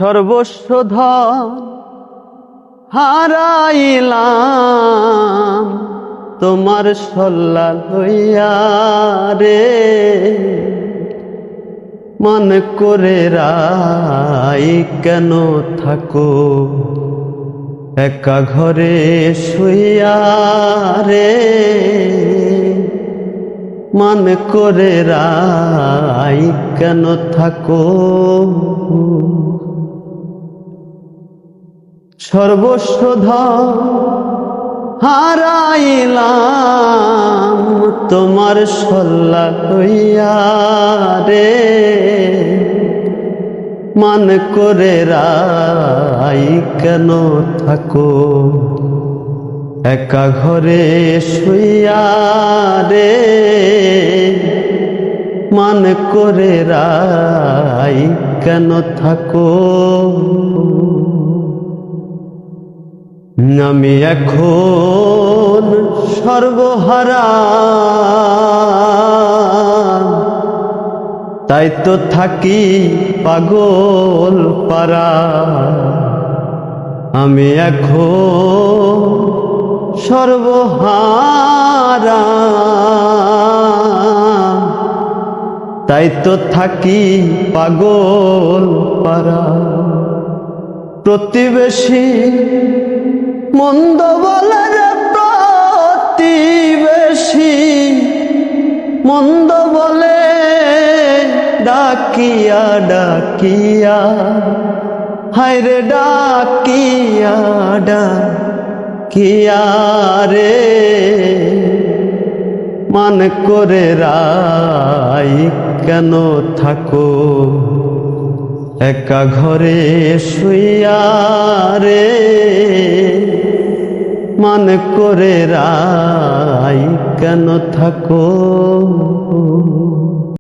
সর্বস্ব ধন হারাইলাম তোমার সল্লা লইয়া রে, মন করে রাই কেন থাকো একা ঘরে শুইয়া রে, মন করে রাই কেন থাকো। সর্বস্ব ধন হারাইলাম তোমার সল্লা লইয়া রে, মন করে রাই কেন থাকো একা ঘরে শুইয়া রে, মন করে রাই কেন থাকো। আমি এখন সর্বহারা, তাই তো থাকি পাগল পারা। আমি এখন সর্বহারা, তাই তো থাকি পাগল পারা। প্রতিবেশী মন্দ বলে রে, প্রতিবেশী মন্দ বলে ডাকিয়া ডাকিয়া, হায় রে ডাকিয়া ডাকিয়া রে, মন করে রাই কেন থাকো একা ঘরে শুইয়া রে, মন করে রাই কেন থাকো।